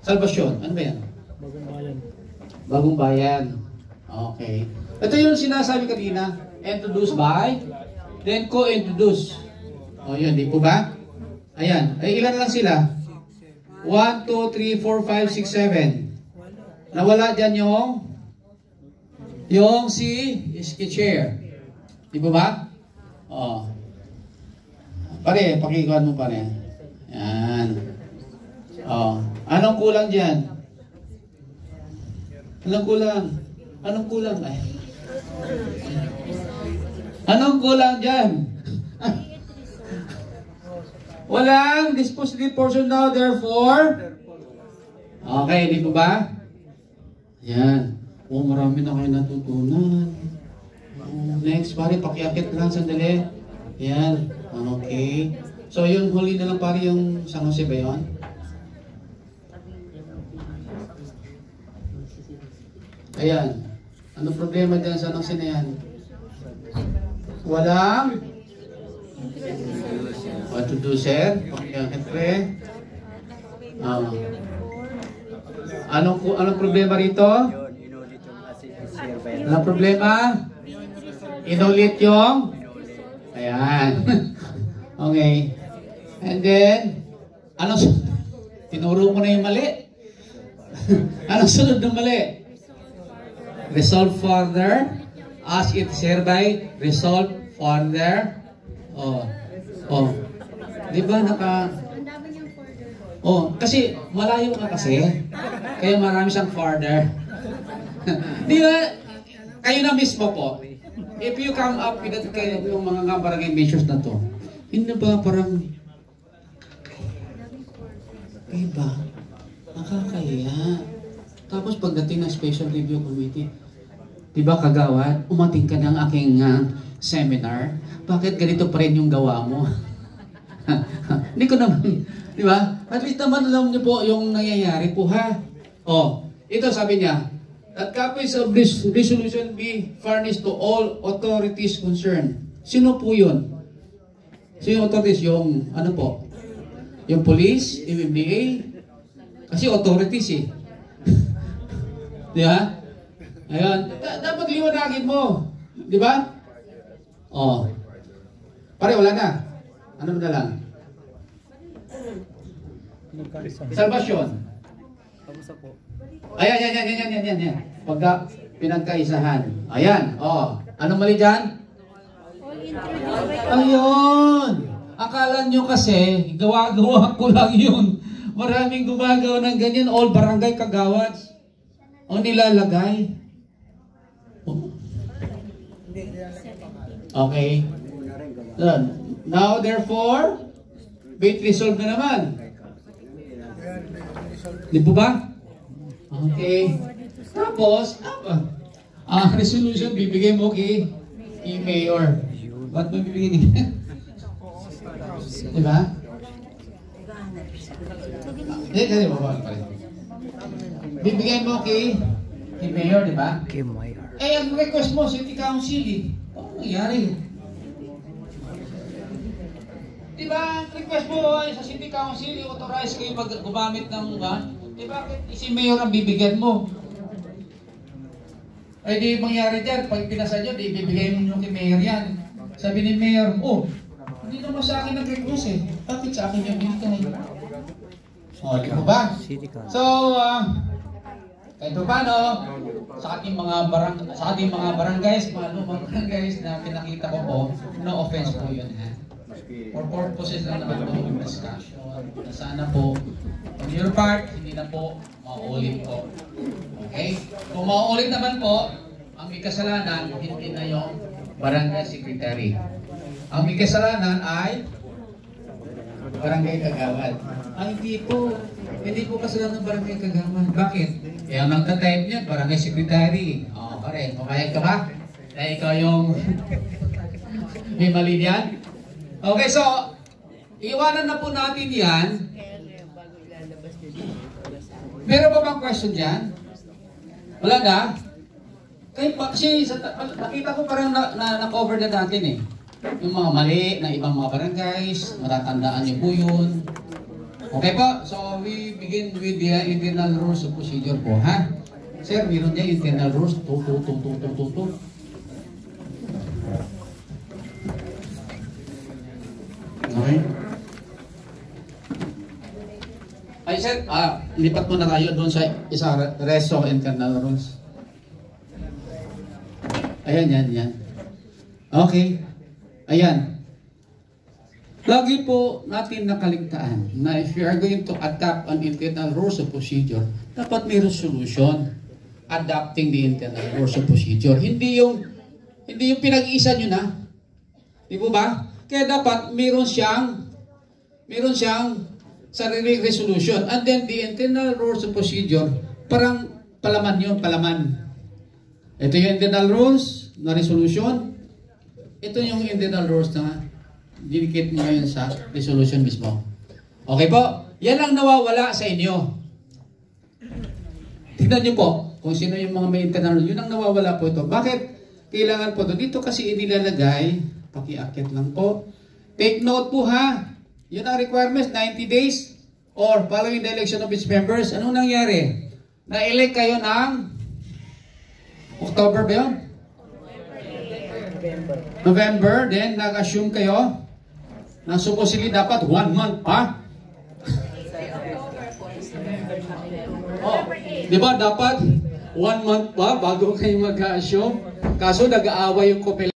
Salvasyon. Ano ba yan? Bagong bayan. Bagong bayan. Okay. Ito yung sinasabi kanina. Introduced by, then co-introduce. O yun, di po ba? Ayan. Ay, ilan lang sila? 1, 2, 3, 4, 5, 6, 7. Nawala dyan yung si chair. Di po ba? O. Pare, pakikuhan mo pare. Yan. O. Anong kulang dyan? Anong kulang? Anong kulang? Ay. Anong kulang dyan? Walang dispositive portion now, therefore. Okay, di po ba? Yan. Oh, marami na kayo natutunan. Next, pare, pakiakit lang sandali. Yan. Okay. So, yung huli na lang pare yung San Jose ba yun? Ayan. Ano problema dyan sa San Jose na yan? Walang introducer. Pakiakit pre. Anong problema rito? Anong problema? Inulit yung? Ayan. Okay. And then, tinuro ko na yung mali. Anong sunod ng mali? Resolve further as it is hereby resolved further. Oh. Di ba kasi malayo nga kasi. Kaya marami siyang further. Di ba? Kayo na mismo po. If you come up with that kind of yung mga barangay measures na to, hindi ba parang iba? Nakakaya. Tapos pagdating ng Special Review Committee, di ba kagawad, umating ka ng aking seminar, bakit ganito pa rin yung gawa mo? Hindi ko naman, di ba? At least naman alam niyo po yung nangyayari po ha. Ito sabi niya, that copies of this resolution be furnished to all authorities concerned. Sino po yun? Sino yung authorities? Yung ano po? Yung police, MMDA? Kasi authorities eh. Di ba? Ayun. Dapat liwanagin mo. Di ba? Pare, wala na. Ano na lang? Salvasyon. Kamusta po? Ayan. Pagka pinagkaisahan. Ayan. Anong mali dyan? Ayun. Akala nyo kasi, gawa-gawa ko lang yun. Maraming gumagawa ng ganyan. All barangay kagawads. Ang nilalagay. Okay. Now, therefore, be it resolved na naman. Di po ba? Okay. Tapos, resolution, bibigay mo kay mayor. Ba't mo bibigay niya? Di ba? Hindi, babawal pa rin. Bibigay mo kay mayor, di ba? Kay mayor. Ang request mo, city council eh. Paano nangyari? Di ba, request mo sa city council, i-authorize kayo gumamit ng di ba, si mayor ang bibigyan mo. Ay di mangyari dyan, pag pinasa nyo, di bibigay mo kay mayor yan. Sabi ni mayor, hindi naman sa akin nag-request eh. Bakit sa akin yung binigay? Di ba ba? So, kahit paano, sa ating mga barangays, mga lumang barangays na pinakita ko po, no offense po yun ha. For purposes lang naman po yung discussion. Na sana po, on your part, hindi na po mauulit po. Okay? Kung mauulit naman po, ang may kasalanan, hindi na yung barangay secretary. Ang may kasalanan ay barangay kagawad. Hindi po. Hindi po kasalanan ng barangay kagawad. Bakit? Ang nagtatype niya, barangay secretary. Pare, pumayag ka ba? Na ikaw yung may mali yan? Okay, so, iwanan na po natin yan. Meron ba bang question dyan? Wala na? Kasi nakita ko parang na-cover na natin eh. Yung mga mali na ibang mga barangays, matatandaan niyo po yun. Okay po, so we begin with the internal rules of procedure po, ha? Sir, meron niya internal rules, to. Okay. Ay sir, lipat mo na tayo doon sa isa reso internal rules. Ayan, yan. Okay. Ayan. Lagi po natin nakaligtaan na if you are going to adapt an internal rules of procedure, dapat may resolution adapting the internal rules of procedure. Hindi yung pinag-iisa nyo na. Di po ba? Kaya dapat meron siyang sariling resolution. And then the internal rules of procedure, parang palaman. Ito yung internal rules na resolution. Ito yung internal rules na dinikit nyo ngayon sa resolution mismo. Okay po? Yan ang nawawala sa inyo. Tignan nyo po kung sino yung mga may internal. Yun ang nawawala po ito. Bakit kailangan po ito? Dito kasi inilalagay. Pakiakit lang po. Take note po ha. Yun ang requirements. 90 days or following the election of its members. Anong nangyari? Na-elect kayo ng October ba yun? November. Then nag-assume kayo na supposedly dapat 1 month pa. Di ba dapat 1 month pa bago kayo mag-assume? Kaso nag-aaway yung couple.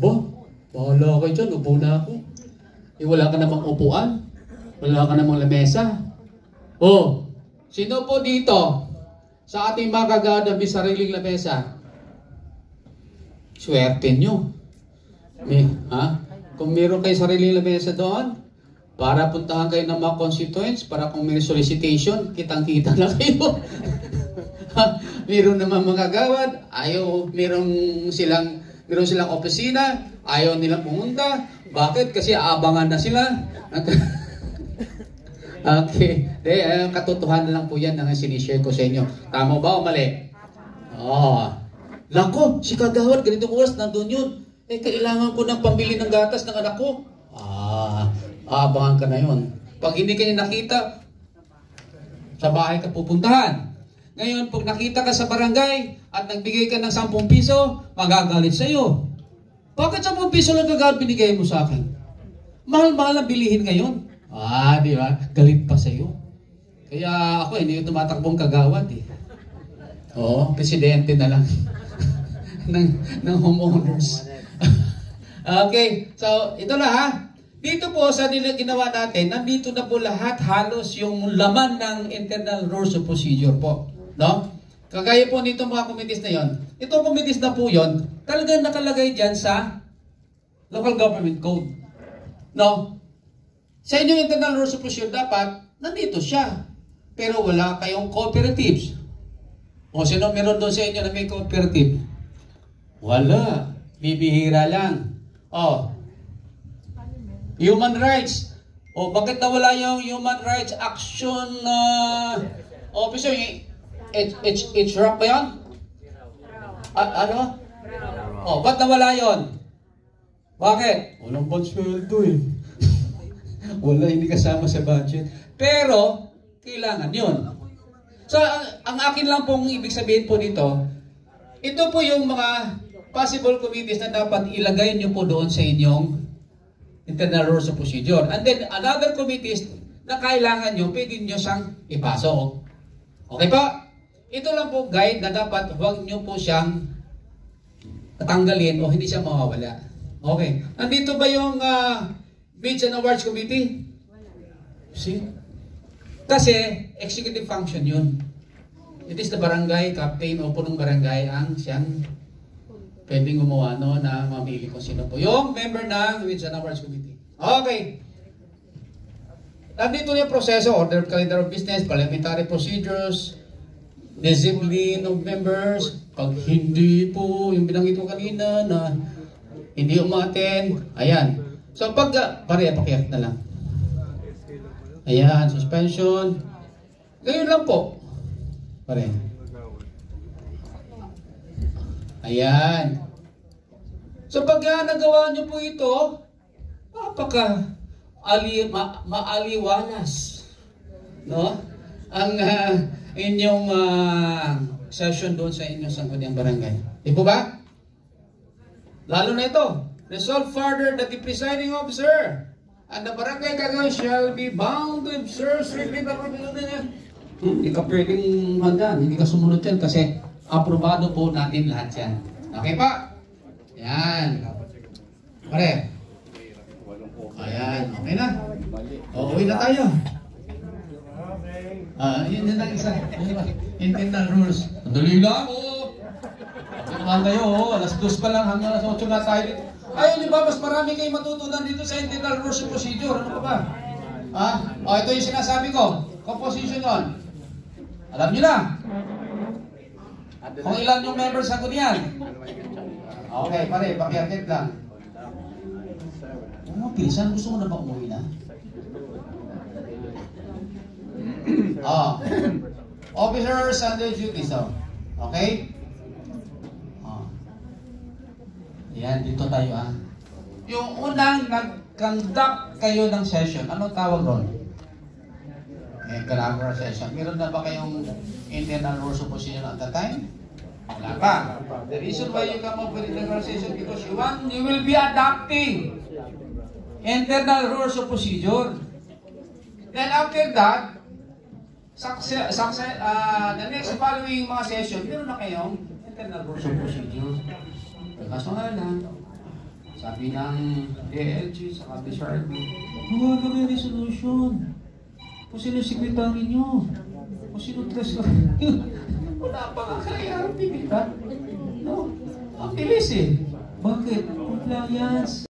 Aba, bahala kayo dyan, upo na ako. Wala ka namang upuan. Wala ka namang lamesa. Oh, sino po dito sa ating mga kagada may sariling lamesa? Swerte nyo. Kung meron kayo sariling lamesa doon, para puntahan kayo ng mga constituents, para kung may solicitation, kitang-kita na kayo. Meron naman mga kagawad, meron silang opisina, ayaw nilang pumunta. Bakit? Kasi aabangan na sila. Okay. Katotohanan lang po yan ang sinishare ko sa inyo. Tama ba o mali? Lako, si kagawad, ganitong oras, nandun yun. Kailangan ko ng pambili ng gatas ng anak ko. Aabangan ka na yun. Pag hindi ka niya nakita, sa bahay ka pupuntahan. Ngayon, pag nakita ka sa barangay at nagbigay ka ng 10 piso, magagalit sa iyo. Bakit 10 piso lang kagawad binigay mo sa akin? Mahal-mahal ang bilihin ngayon. Di ba? Galit pa sa iyo. Kaya ako, hindi yung tumatakbong kagawad eh. Presidente na lang ng homeowners. Okay, so ito na ha. Dito po sa ginawa natin, nandito na po lahat halos yung laman ng internal rules of procedure po. No? Kagaya po nito mga committees na yon. Itong committees na po yon, talagang nakalagay dyan sa local government code. No? Sa inyong internal rules of procedure dapat, nandito siya. Pero wala kayong cooperatives. O sino meron doon sa inyo na may cooperative? Wala. Bibihira lang. Human rights. Bakit nawala yung human rights action officer? H-ROC ba yan? Ano? Ba't nawala yun? Bakit? Walang sweldo eh. Wala, hindi kasama sa budget. Pero, kailangan yun. So, ang akin lang pong ibig sabihin po nito, ito po yung mga possible committees na dapat ilagay nyo po doon sa inyong internal rules of procedure. And then, another committees na kailangan nyo, pwede nyo siyang ipasok. Okay po? Ito lang po guide na dapat huwag nyo po siyang tanggalin o hindi siya mawawala. Okay. Nandito ba yung Bids and Awards Committee? See? Kasi, executive function yun. It is the barangay captain o punong barangay ang siyang pwedeng gumawa na mamili kung sino po yung member ng Bids and Awards Committee. Okay. Nandito yung proseso, order of calendar of business, parliamentary procedures, discipline of members. Pag hindi po, yung binanggit ko kanina na hindi umaten, ayan. So pag, pakiyak na lang. Ayan, suspension. Ganyan lang po. Pare. Ayan. So pag nagawa nyo po ito, maaliwalas, no? Ang inyong session doon sa inyong sangguniang barangay. Di po ba? Lalo na ito. Resolve further that the presiding officer and the barangay kagawin shall be bound to observe strictly the provisions niya. Hindi ka pwedeng handaan, hindi ka sumunod yan kasi aprobado po natin lahat yan. Okay pa? Yan. Pare. Ayan, okay na. Uuwi na tayo. Yun na lang isa. Internal rules. Madali lang, Naman kayo, alas 2 pa lang, hanggang alas 8 na tayo dito. Ayaw niyo ba, mas marami kayong matutunan dito sa internal rules and procedure. Ano pa ba? Ito yung sinasabi ko. Composition yun. Alam niyo na. Kung ilan yung members sa kunyan. Okay, pare, pakiakit lang. Pilisan, gusto mo na ba umuwi na? Officers and their duties, okay? Yan, dito tayo Yung unang nag-conduct kayo ng session, anong tawag ron? Collaborative session. Meron na ba kayong internal rules of procedure at that time? Wala pa. The reason why you come up with internal session because you will be adopting internal rules of procedure. Then after that, the next following mga session, meron na kayong internal rules of procedure. Kaso nga lang, sabi ng DLG sa BSRB, huwag kami resolution. Kung sino sekretary nyo, kung sino treasurer nyo, wala pa nga kaya, bibig ka. No, ang bilis Bakit? Compliance.